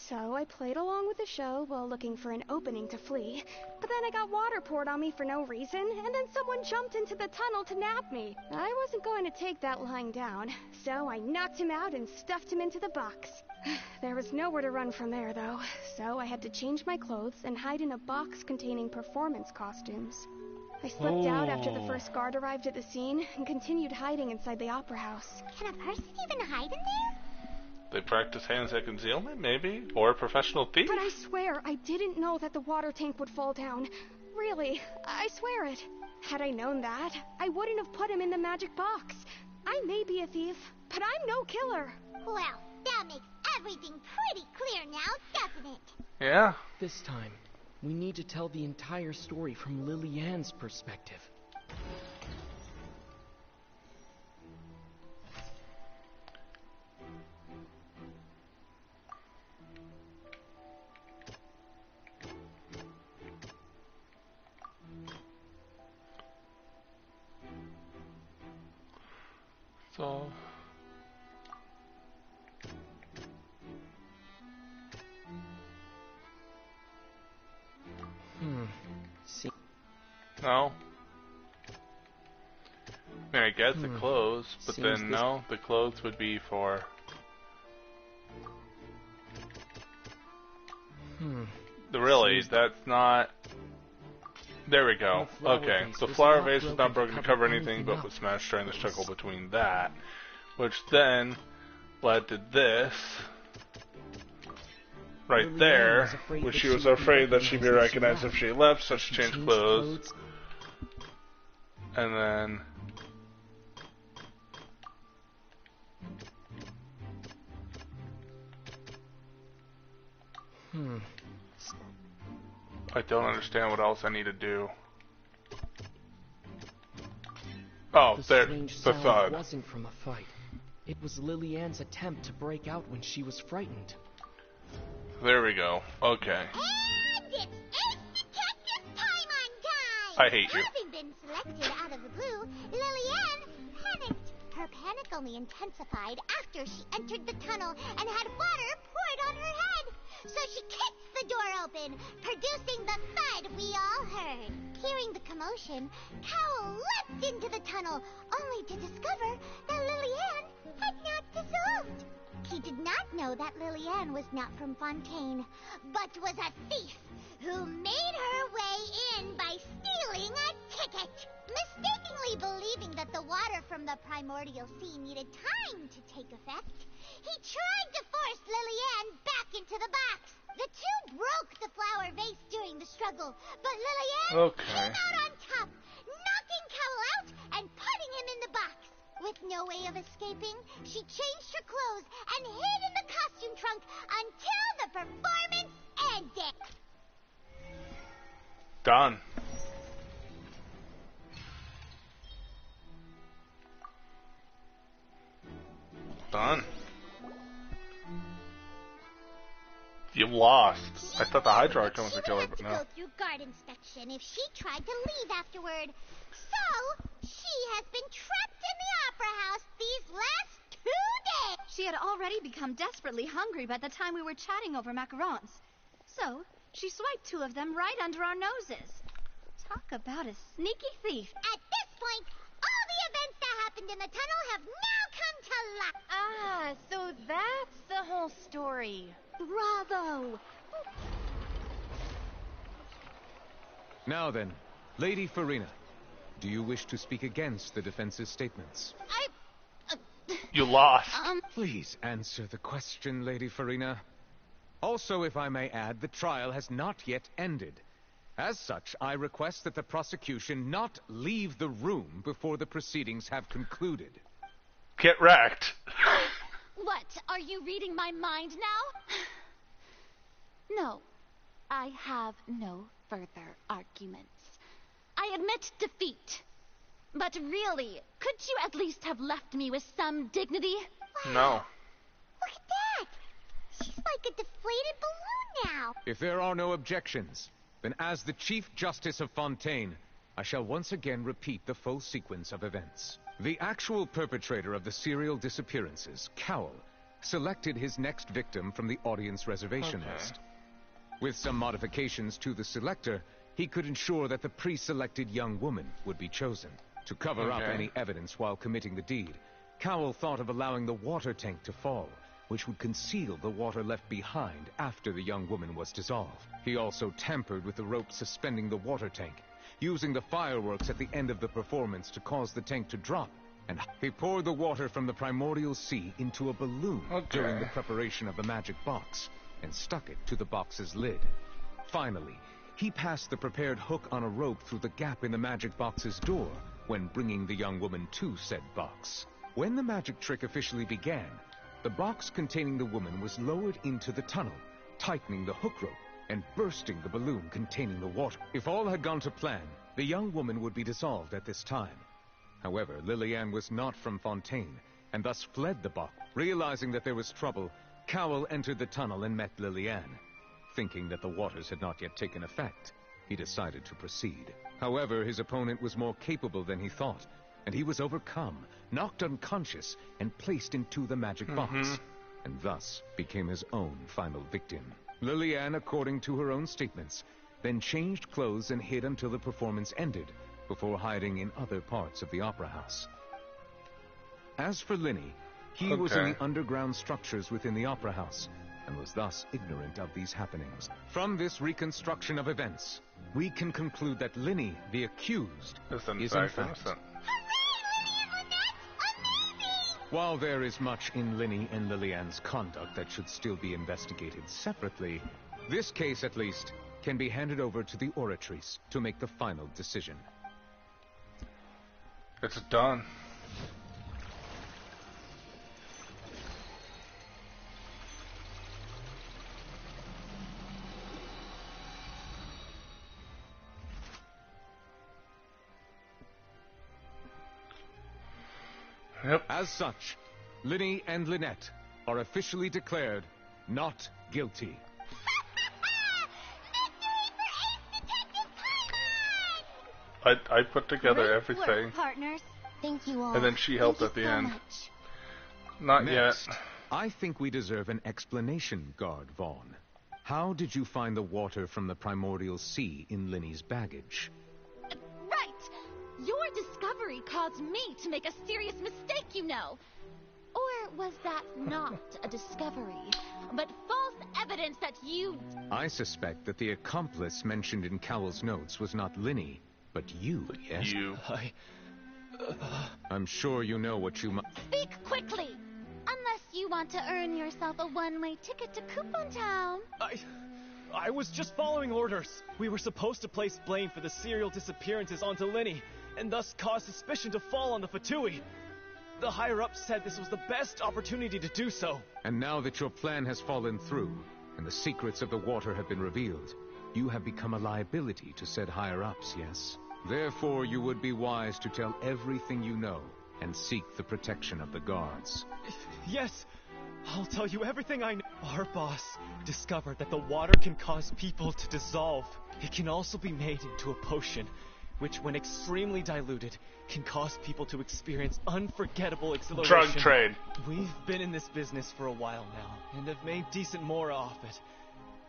So I played along with the show while looking for an opening to flee. But then I got water poured on me for no reason, and then someone jumped into the tunnel to nab me. I wasn't going to take that lying down, so I knocked him out and stuffed him into the box. There was nowhere to run from there, though, so I had to change my clothes and hide in a box containing performance costumes. I slipped out after the first guard arrived at the scene and continued hiding inside the opera house. Can a person even hide in there? They practice hands-eye concealment, maybe? Or a professional thief? But I swear, I didn't know that the water tank would fall down. Really, I swear it. Had I known that, I wouldn't have put him in the magic box. I may be a thief, but I'm no killer. Well, that makes everything pretty clear now, doesn't it? Yeah. This time, we need to tell the entire story from Lily-Ann's perspective. So... See? No. I mean, I guess the clothes, but Seems then no, the clothes would be for... Really, that's not... There we go. Okay, the flower vase was not broken to cover anything, but was smashed during the struggle between that, which then led to this right there, which she was afraid that she'd be recognized if she left, so she changed clothes. And then... I don't understand what else I need to do. Oh, there, the thud. It wasn't from a fight. It was Lily-Ann's attempt to break out when she was frightened. There we go. Okay. And it's Ace Detective time on time! I hate you. Having been selected out of the blue, Lily-Ann panicked. Her panic only intensified after she entered the tunnel and had water poured on her head. So she kicked the door open, producing the thud we all heard. Hearing the commotion, Cowell leapt into the tunnel, only to discover that Lily-Ann had not dissolved. He did not know that Lily-Ann was not from Fontaine, but was a thief who made her way in by stealing a ticket. Mistakenly believing that the water from the primordial sea needed time to take effect, he tried to force Lily-Ann back into the box. The two broke the flower vase during the struggle, but Lily-Ann came out on top, knocking Cowell out and putting him in the box. With no way of escaping, she changed her clothes and hid in the costume trunk until the performance ended. Done. Done. You lost. I thought the Hydra Archon was the killer, but no. Go through guard inspection if she tried to leave afterward. So, she has been trapped in the Opera House these last 2 days. She had already become desperately hungry by the time we were chatting over macarons. So, she swiped 2 of them right under our noses. Talk about a sneaky thief. At this point, all the events that happened in the tunnel have now come to light. Ah, so that's the whole story. Bravo! Now then, Lady Farina, do you wish to speak against the defense's statements? You lost. Please answer the question, Lady Farina. Also, if I may add, the trial has not yet ended. As such, I request that the prosecution not leave the room before the proceedings have concluded. Get wrecked. What? Are you reading my mind now? No. I have no further arguments. I admit defeat. But really, could you at least have left me with some dignity? No. Look at that! She's like a deflated balloon now. If there are no objections, then as the Chief Justice of Fontaine, I shall once again repeat the full sequence of events. The actual perpetrator of the serial disappearances, Cowell, selected his next victim from the audience reservation list. With some modifications to the selector, he could ensure that the pre-selected young woman would be chosen. To cover up any evidence while committing the deed, Cowell thought of allowing the water tank to fall, which would conceal the water left behind after the young woman was dissolved. He also tampered with the rope suspending the water tank, using the fireworks at the end of the performance to cause the tank to drop. And he poured the water from the primordial sea into a balloon during the preparation of the magic box, and stuck it to the box's lid. Finally, he passed the prepared hook on a rope through the gap in the magic box's door when bringing the young woman to said box. When the magic trick officially began, the box containing the woman was lowered into the tunnel, tightening the hook rope and bursting the balloon containing the water. If all had gone to plan, the young woman would be dissolved at this time. However, Lillian was not from Fontaine, and thus fled the box. Realizing that there was trouble, Cowell entered the tunnel and met Lillian. Thinking that the waters had not yet taken effect, he decided to proceed. However, his opponent was more capable than he thought, and he was overcome, knocked unconscious, and placed into the magic box, and thus became his own final victim. Lillian, according to her own statements, then changed clothes and hid until the performance ended, before hiding in other parts of the opera house. As for Linny, he was in the underground structures within the opera house, and was thus ignorant of these happenings. From this reconstruction of events, we can conclude that Linny, the accused, is in fact innocent. While there is much in Linny and Lillian's conduct that should still be investigated separately, this case, at least, can be handed over to the Oratrice to make the final decision. It's done. Yep. As such, Linny and Lynette are officially declared not guilty. I put together everything. Work, partners. Thank you all. And then she helped at the end. Not Next, yet. I think we deserve an explanation, Guard Vaughn. How did you find the water from the primordial sea in Linny's baggage? Right! Your discovery caused me to make a serious mistake, you know. Or was that not a discovery, but false evidence that you... I suspect that the accomplice mentioned in Cowell's notes was not Linny, but you, yes? You. I'm sure you know what you must... Speak quickly! Unless you want to earn yourself a one-way ticket to Coupon Town. I was just following orders. We were supposed to place blame for the serial disappearances onto Linny, and thus cause suspicion to fall on the Fatui. The higher-ups said this was the best opportunity to do so. And now that your plan has fallen through, and the secrets of the water have been revealed, you have become a liability to said higher-ups, yes? Therefore, you would be wise to tell everything you know, and seek the protection of the guards. Yes, I'll tell you everything I know. Our boss discovered that the water can cause people to dissolve. It can also be made into a potion, which when extremely diluted, can cause people to experience unforgettable exhilaration. Drug trade. We've been in this business for a while now, and have made decent more off it.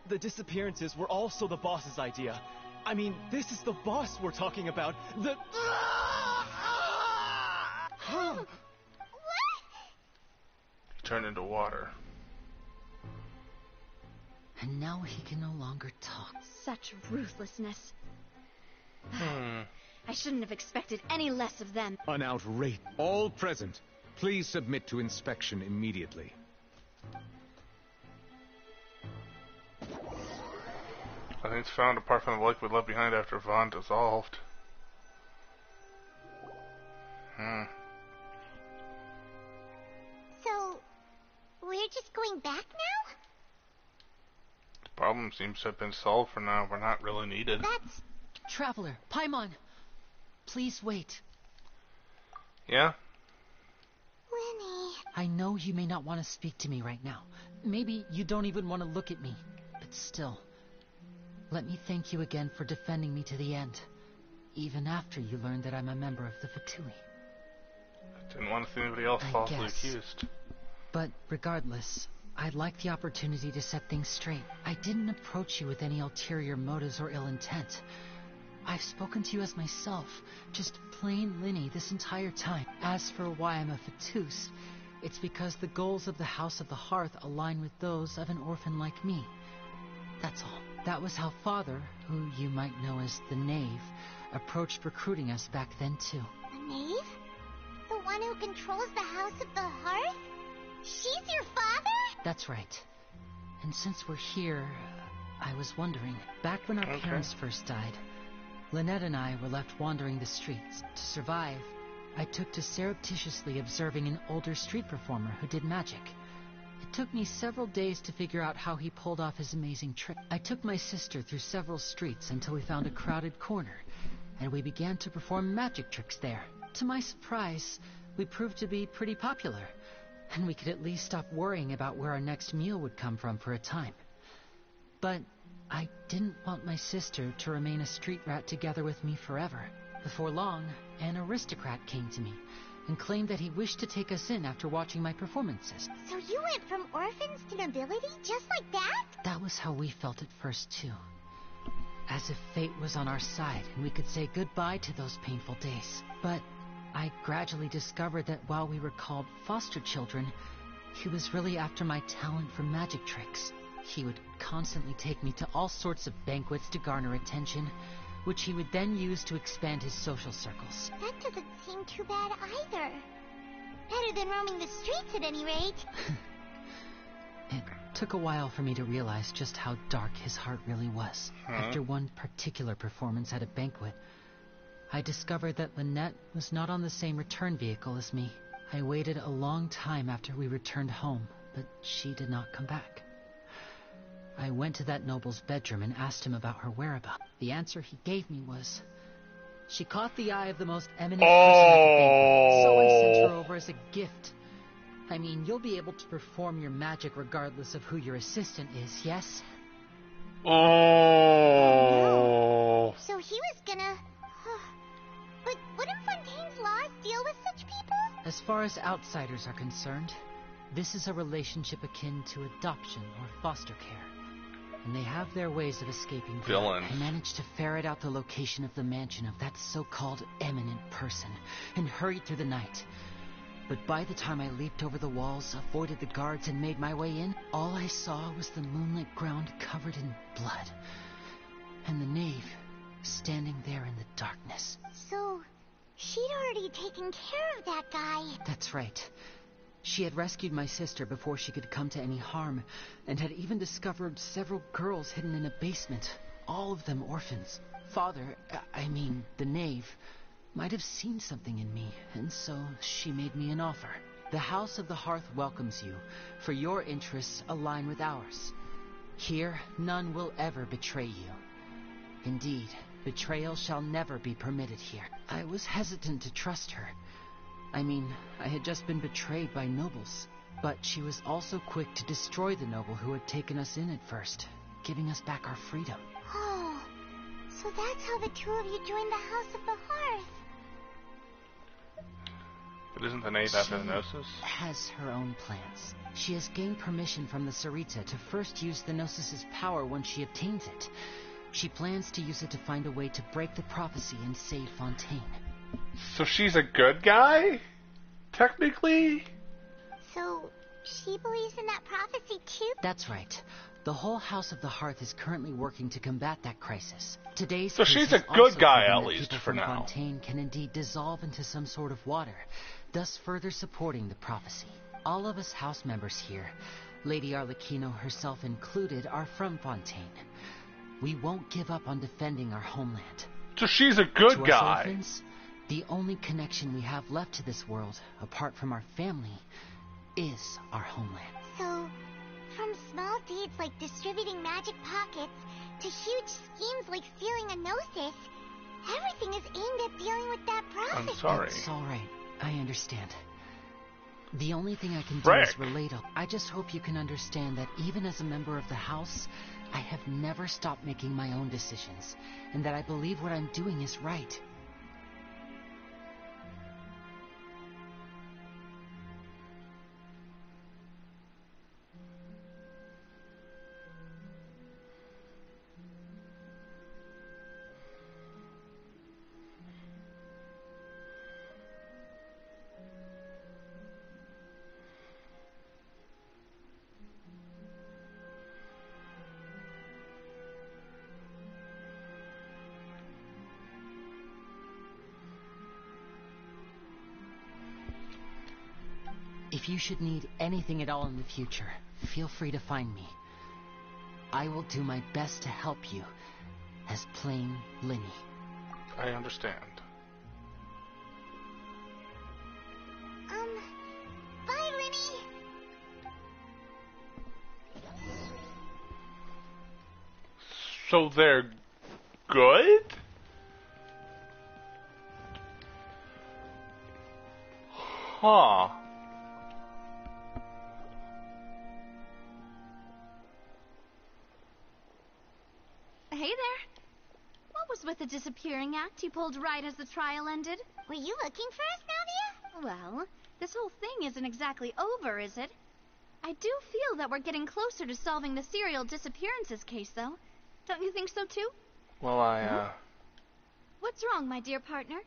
The disappearances were also the boss's idea. I mean, this is the boss we're talking about. The... He turned into water. And now he can no longer talk. Such ruthlessness. I shouldn't have expected any less of them. An outrage. All present, please submit to inspection immediately. Nothing's found apart from the liquid left behind after Vaughn dissolved. So, we're just going back now? The problem seems to have been solved for now. We're not really needed. That's... Traveler, Paimon, please wait. Yeah? Lenny... I know you may not want to speak to me right now. Maybe you don't even want to look at me. But still, let me thank you again for defending me to the end. Even after you learned that I'm a member of the Fatui. Didn't want to see anybody else falsely accused. But regardless, I'd like the opportunity to set things straight. I didn't approach you with any ulterior motives or ill intent. I've spoken to you as myself, just plain Linny this entire time. As for why I'm a Fatus, it's because the goals of the House of the Hearth align with those of an orphan like me. That's all. That was how Father, who you might know as the Knave, approached recruiting us back then too. The Knave? The one who controls the House of the Hearth? She's your father? That's right. And since we're here, I was wondering, back when our parents first died, Lynette and I were left wandering the streets. To survive, I took to surreptitiously observing an older street performer who did magic. It took me several days to figure out how he pulled off his amazing trick. I took my sister through several streets until we found a crowded corner, and we began to perform magic tricks there. To my surprise, we proved to be pretty popular, and we could at least stop worrying about where our next meal would come from for a time. But I didn't want my sister to remain a street rat together with me forever. Before long, an aristocrat came to me and claimed that he wished to take us in after watching my performances. So you went from orphans to nobility just like that? That was how we felt at first, too. As if fate was on our side and we could say goodbye to those painful days. But I gradually discovered that while we were called foster children, he was really after my talent for magic tricks. He would constantly take me to all sorts of banquets to garner attention, which he would then use to expand his social circles. That doesn't seem too bad either. Better than roaming the streets at any rate. It took a while for me to realize just how dark his heart really was. After one particular performance at a banquet, I discovered that Lynette was not on the same return vehicle as me. I waited a long time after we returned home, but she did not come back. I went to that noble's bedroom and asked him about her whereabouts. The answer he gave me was, she caught the eye of the most eminent person at the banquet, so I sent her over as a gift. I mean, you'll be able to perform your magic regardless of who your assistant is, yes? No. So he was gonna... But wouldn't Fontaine's laws deal with such people? As far as outsiders are concerned, this is a relationship akin to adoption or foster care. And they have their ways of escaping villains. I managed to ferret out the location of the mansion of that so-called eminent person and hurried through the night. But by the time I leaped over the walls, avoided the guards, and made my way in, all I saw was the moonlit ground covered in blood. And the Knave standing there in the darkness. So, she'd already taken care of that guy. That's right. She had rescued my sister before she could come to any harm, and had even discovered several girls hidden in a basement, all of them orphans. Father, the Knave, might have seen something in me, and so she made me an offer. The House of the Hearth welcomes you, for your interests align with ours. Here, none will ever betray you. Indeed, betrayal shall never be permitted here. I was hesitant to trust her. I had just been betrayed by nobles. But she was also quick to destroy the noble who had taken us in at first, giving us back our freedom. Oh, So that's how the two of you joined the House of the Hearth. But isn't the Knave after the Gnosis? She has her own plans. She has gained permission from the Sarita to first use the Gnosis' power once she obtains it. She plans to use it to find a way to break the prophecy and save Fontaine. So she's a good guy? Technically? So, she believes in that prophecy too? That's right. The whole House of the Hearth is currently working to combat that crisis. Today's So case she's a has good also guy, proven at that least, people for from now. Fontaine can indeed dissolve into some sort of water, thus further supporting the prophecy. All of us house members here, Lady Arlecchino herself included, are from Fontaine. We won't give up on defending our homeland. So she's a good To us guy. orphans, the only connection we have left to this world, apart from our family, is our homeland. So, from small deeds like distributing magic pockets to huge schemes like stealing a Gnosis, everything is aimed at dealing with that prophecy. I'm sorry. It's alright. I understand. The only thing I can do Frick. is relate. I just hope you can understand that even as a member of the House, I have never stopped making my own decisions, and that I believe what I'm doing is right. If you should need anything at all in the future, feel free to find me. I will do my best to help you, as plain Linny. I understand. Bye, Linny. So they're good? Huh. Hey there. What was with the disappearing act you pulled right as the trial ended? Were you looking for us, Navia? Well, this whole thing isn't exactly over, is it? I do feel that we're getting closer to solving the serial disappearances case, though. Don't you think so, too? Well, I What's wrong, my dear partner?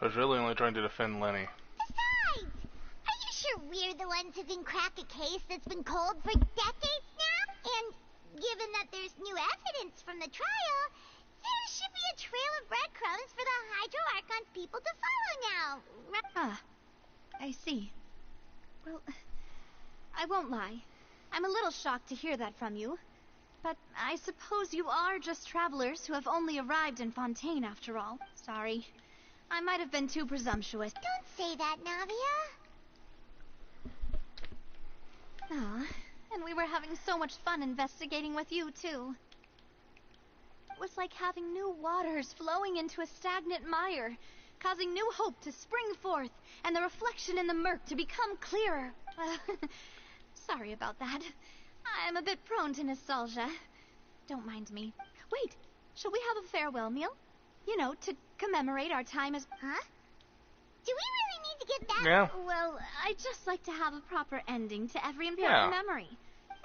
was really only trying to defend Lenny. Besides, are you sure we're the ones who can crack a case that's been cold for decades now? And given that there's new evidence from the trial, there should be a trail of breadcrumbs for the Hydro Archon's people to follow now. Ah, I see. Well, I won't lie. I'm a little shocked to hear that from you. But I suppose you are just travelers who have only arrived in Fontaine after all. Sorry. I might have been too presumptuous. Don't say that, Navia. Ah, and we were having so much fun investigating with you, too. It was like having new waters flowing into a stagnant mire, causing new hope to spring forth, and the reflection in the murk to become clearer. Sorry about that. I'm a bit prone to nostalgia. Don't mind me. Wait, shall we have a farewell meal? You know, to commemorate our time as... Huh? Do we really need to get that? Yeah. Well, I'd just like to have a proper ending to every important memory.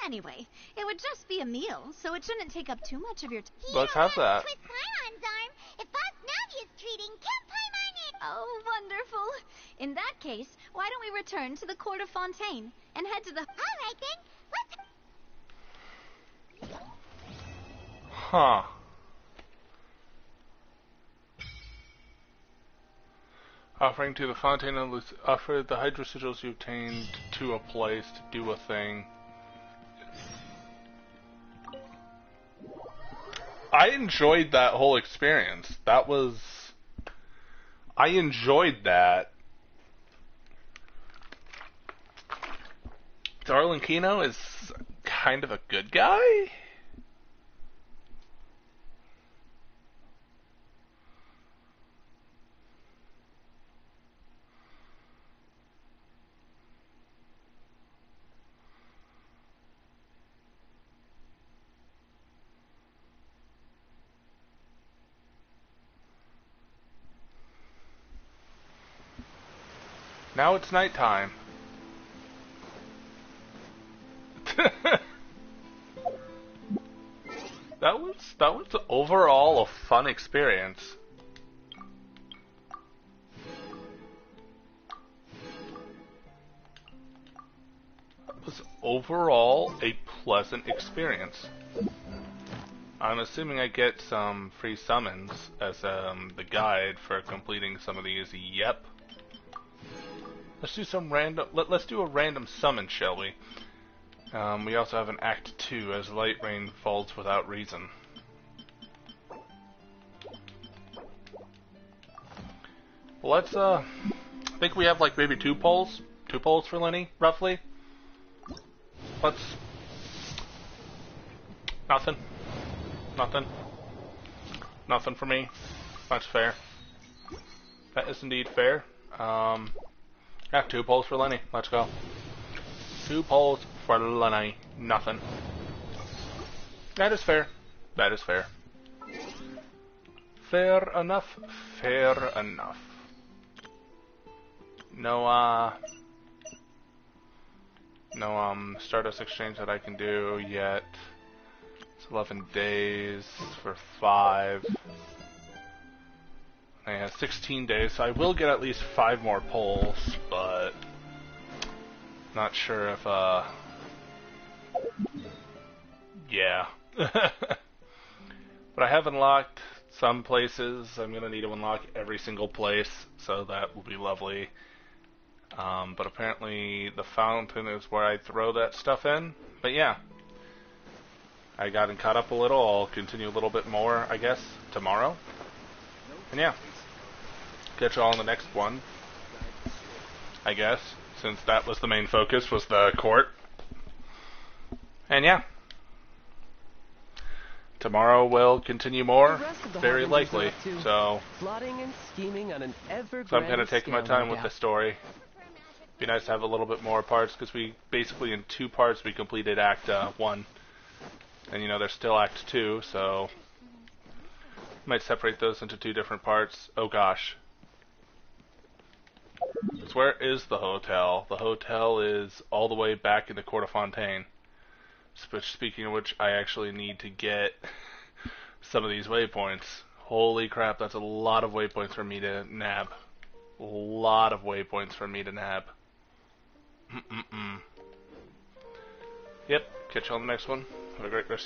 Anyway, it would just be a meal, so it shouldn't take up too much of your time. Let's have that. Twist Paimon's arm. If Boss Navia's treating, kill Paimon it. Oh, wonderful. In that case, why don't we return to the court of Fontaine and head to the... All right, then. Let's... Huh. Offering to the Fontaine, offer the Hydro sigils you obtained to a place to do a thing. I enjoyed that whole experience. That was... I enjoyed that. Arlecchino is kind of a good guy? Now it's nighttime. That was overall a fun experience. That was overall a pleasant experience. I'm assuming I get some free summons as the guide for completing some of these. Yep. Let's do some random. Let's do a random summon, shall we? We also have an Act 2 as light rain falls without reason. Well, let's I think we have like maybe 2 polls for Lenny, roughly. Let's nothing for me. That's fair. That is indeed fair. Yeah, 2 polls for Lenny. Let's go. 2 polls for Lenny. Nothing. That is fair. That is fair. Fair enough. Fair enough. No, Stardust Exchange that I can do yet. It's 11 days for 5. I have 16 days, so I will get at least 5 more polls, but not sure if, yeah. But I have unlocked some places. I'm going to need to unlock every single place, so that will be lovely. But apparently the fountain is where I throw that stuff in. But yeah, I gotten caught up a little. I'll continue a little bit more, I guess, tomorrow. And yeah, catch you all in the next one, I guess, since that was the main focus, was the court. And yeah, tomorrow we'll continue more, very likely. So plotting and scheming on an I'm kind of taking my time with the story. Be nice to have a little bit more parts, because we basically in 2 parts we completed Act 1, and you know there's still Act 2, so might separate those into 2 different parts. Oh gosh. So where is the hotel? The hotel is all the way back in the Court of Fontaine. Speaking of which, I actually need to get some of these waypoints. Holy crap, that's a lot of waypoints for me to nab. A lot of waypoints for me to nab. Yep, catch you on the next one. Have a great rest.